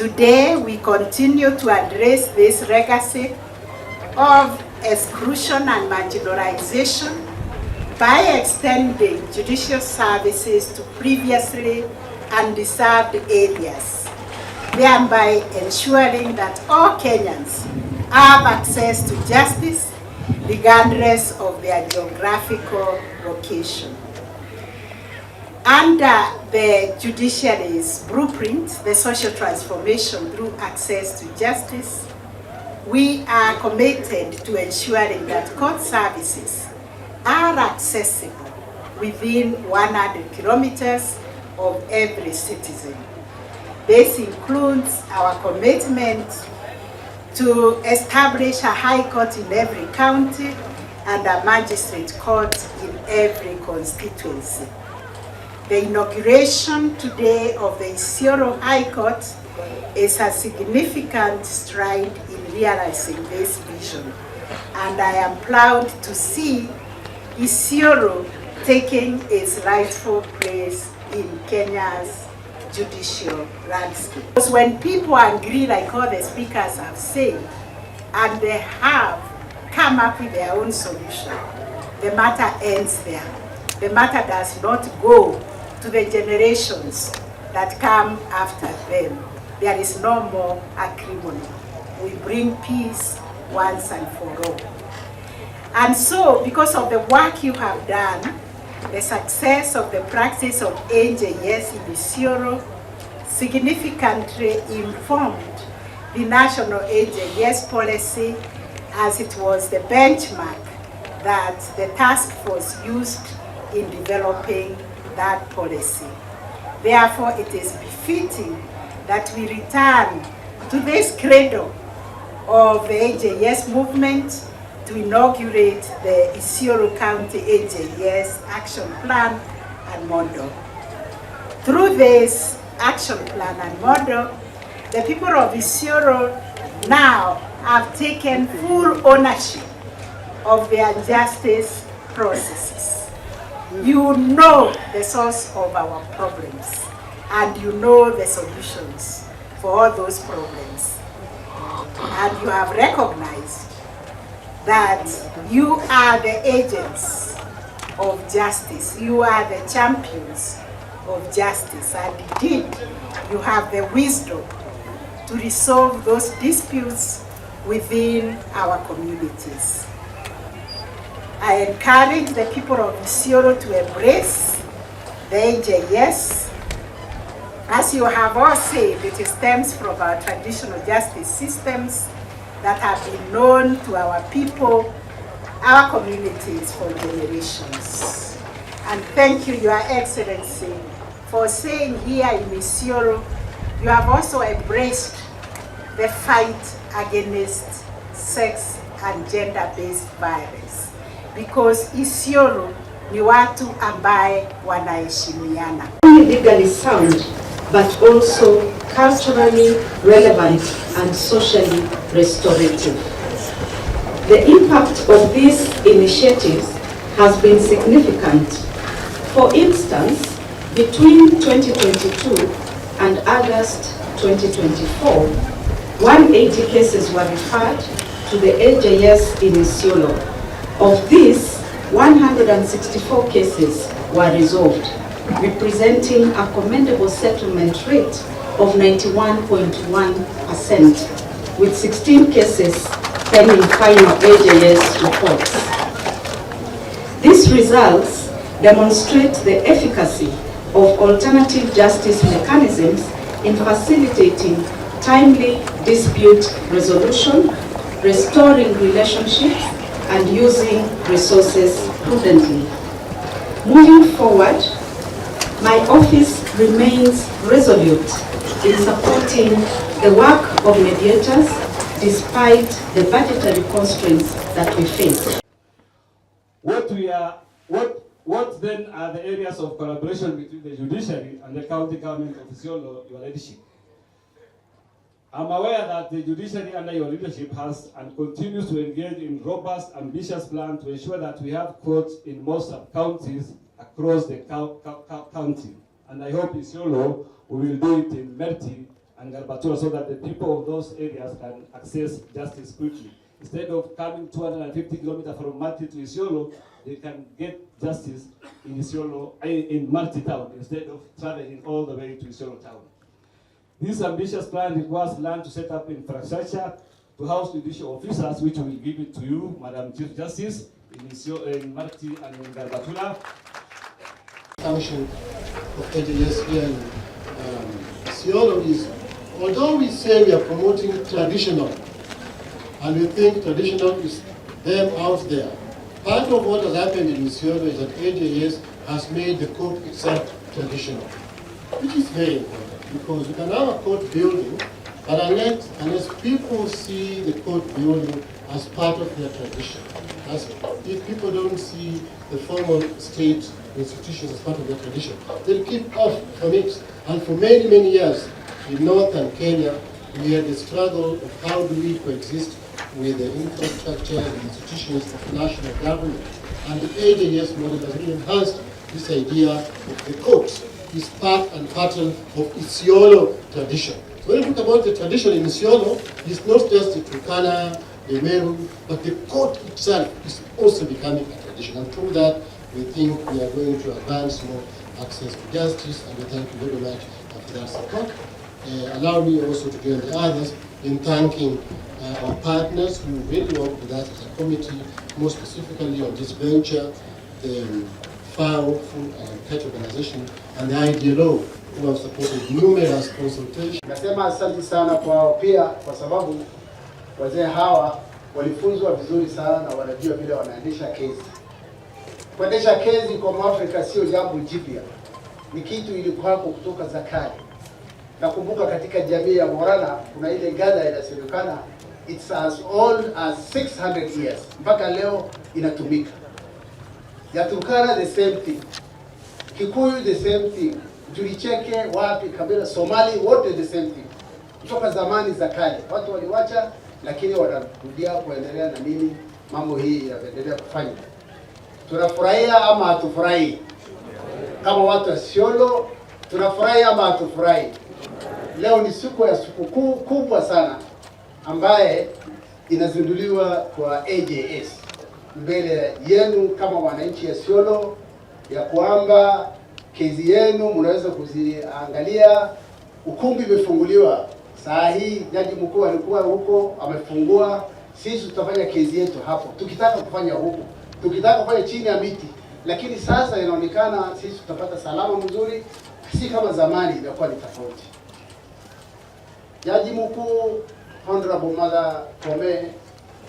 Today, we continue to address this legacy of exclusion and marginalization by extending judicial services to previously undeserved areas, thereby ensuring that all Kenyans have access to justice regardless of their geographical location. Under the judiciary's blueprint, the social transformation through access to justice, we are committed to ensuring that court services are accessible within 100 kilometers of every citizen. This includes our commitment to establish a high court in every county and a magistrate court in every constituency. The inauguration today of the Isiolo High Court is a significant stride in realizing this vision, and I am proud to see Isiolo taking its rightful place in Kenya's judicial landscape. Because when people agree, like all the speakers have said, and they have come up with their own solution, the matter ends there. The matter does not go to the generations that come after them. There is no more acrimony. We bring peace once and for all. And so, because of the work you have done, the success of the practice of AJS in Isiolo significantly informed the national AJS policy, as it was the benchmark that the task force used in developing that policy. Therefore, it is befitting that we return to this cradle of the AJS movement to inaugurate the Isiolo County AJS action plan and model. Through this action plan and model, the people of Isiolo now have taken full ownership of their justice processes. You know the source of our problems, and you know the solutions for all those problems. And you have recognized that you are the agents of justice. You are the champions of justice. And indeed, you have the wisdom to resolve those disputes within our communities. I encourage the people of Isiolo to embrace the AJS. As you have all said, it stems from our traditional justice systems that have been known to our people, our communities for generations. And thank you, Your Excellency, for saying here in Isiolo, you have also embraced the fight against sex and gender-based violence. Because Isiolo ni watu ambaye wanaheshimiana. Only legally sound, but also culturally relevant and socially restorative. The impact of these initiatives has been significant. For instance, between 2022 and August 2024, 180 cases were referred to the AJS in Isiolo. Of these, 164 cases were resolved, representing a commendable settlement rate of 91.1%, with 16 cases pending final AJS reports. These results demonstrate the efficacy of alternative justice mechanisms in facilitating timely dispute resolution, restoring relationships, and using resources prudently. Moving forward, my office remains resolute in supporting the work of mediators despite the budgetary constraints that we face. What then are the areas of collaboration between the judiciary and the county government of Isiolo, your leadership? I'm aware that the judiciary under your leadership has and continues to engage in robust, ambitious plan to ensure that we have courts in most sub-counties across the county. And I hope Isiolo will do it in Merti and Garbatula, so that the people of those areas can access justice quickly. Instead of coming 250 kilometers from Marti to Isiolo, they can get justice in Isiolo, in Marti town, instead of traveling all the way to Isiolo town. This ambitious plan requires land to set up infrastructure to house judicial officers, which will give it to you, Madam Chief Justice, in Marti and in Garbatula. Function of AJS here in Isiolo is, although we say we are promoting traditional, and we think traditional is them out there, part of what has happened in Isiolo is that AJS has made the court itself traditional, which is very important, because you can have a court building, but unless people see the court building as part of their tradition, as if people don't see the formal state institutions as part of their tradition, they'll keep off from it. And for many, many years in northern Kenya, we had the struggle of how do we coexist with the infrastructure and institutions of national government. And the AJS model has really enhanced this idea of the court is part and parcel of Isiolo tradition. So when you talk about the tradition in Isiolo, it's not just the Turkana, the Meru, but the court itself is also becoming a tradition. And through that, we think we are going to advance more access to justice, and we thank you very much for that support. Allow me also to join the others in thanking our partners who really work with us as a committee, more specifically on this venture, the FAO, Food and Pet Organization, and the IDLO, who have supported numerous consultations. Nasema asante sana kwao pia, kwa sababu wazee hawa walifunzwa vizuri sana na wanajua vile wanaendesha kesi. Kuendesha kesi kwa Mwafrika sio jambo jipya, ni kitu ilikuwa kutoka zakari. Nakumbuka katika jamii ya Morana kuna ile gada inasemekana it's as old as 600 years, mpaka leo inatumika. Ya Turkana the same thing, Kikuyu the same thing, Julicheke wapi kabila Somali wote the same thing. Kutoka zamani za kale watu waliwacha, lakini wanarudia kuendelea na nini mambo hii yanaendelea kufanya. Tunafurahia ama hatufurahi? Kama watu wa Isiolo tunafurahi ama hatufurahi? Leo ni siku ya sikukuu kubwa sana ambaye inazinduliwa kwa AJS mbele yenu kama wananchi ya Isiolo, ya kwamba kesi yenu mnaweza kuziangalia. Ukumbi umefunguliwa saa hii, jaji mkuu alikuwa huko amefungua. Sisi tutafanya kesi yetu hapo, tukitaka kufanya huko, tukitaka kufanya chini ya miti, lakini sasa inaonekana sisi tutapata salama mzuri, si kama zamani ilikuwa ni tofauti. Jaji mkuu Honorable Mother Koome,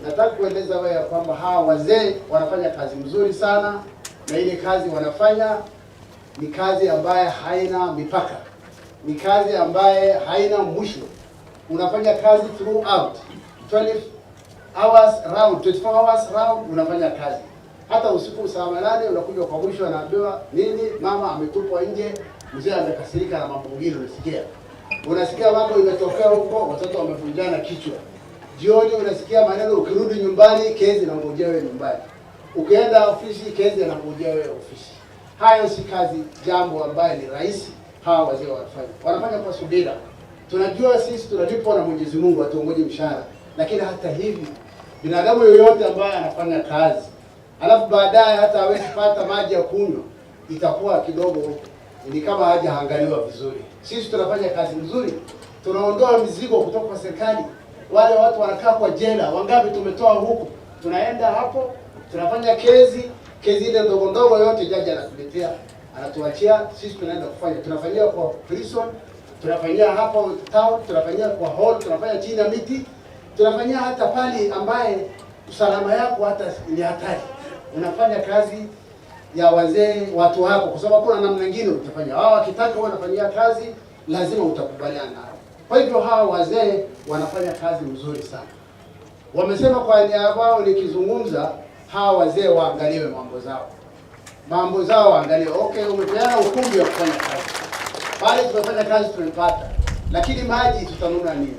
nataka kueleza wewe ya kwamba hawa wazee wanafanya kazi mzuri sana, na ile kazi wanafanya ni kazi ambaye haina mipaka, ni kazi ambaye haina mwisho. Unafanya kazi throughout 12 hours round, 24 hours round unafanya kazi. Hata usiku saa 8 unakuja kwa mwisho anaambiwa nini, mama ametupwa nje, mzee amekasirika na mambo mengine unasikia. Unasikia mambo imetokea huko, watoto wamevunjana kichwa. Jioni unasikia maneno, ukirudi nyumbani kesi inangojea wewe nyumbani. Ukienda ofisi kesi inangojea wewe ofisi. Hayo si kazi jambo ambaye ni rahisi hawa wazee wanafanya. Wanafanya kwa subira. Tunajua sisi tunalipwa na Mwenyezi Mungu atuongoje mshahara. Lakini hata hivi binadamu yoyote ambaye anafanya kazi, alafu baadaye hata hawezi pata maji ya kunywa, itakuwa kidogo ni kama hajaangaliwa vizuri. Sisi tunafanya kazi nzuri. Tunaondoa mizigo kutoka kwa serikali. Wale watu wanakaa kwa jela, wangapi tumetoa huko. Tunaenda hapo, tunafanya kesi ile ndogo ndogo yote jaji anatuletea, anatuachia, sisi tunaenda kufanya. Tunafanyia kwa prison, tunafanyia hapo town, tunafanyia kwa hall, tunafanya chini ya miti, tunafanyia hata pali ambaye usalama yako hata ni hatari. Unafanya kazi ya wazee watu wako, kwa sababu kuna namna nyingine utafanya. Hao wakitaka wanafanyia kazi, lazima utakubaliana nao. Kwa hivyo hawa wazee wanafanya kazi mzuri sana. Wamesema kwa nia yao nikizungumza, hawa wazee waangaliwe mambo zao. Mambo zao waangaliwe. Okay, umepeana ukumbi wa kufanya kazi. Pale tumefanya kazi tumepata. Lakini maji tutanunua nini?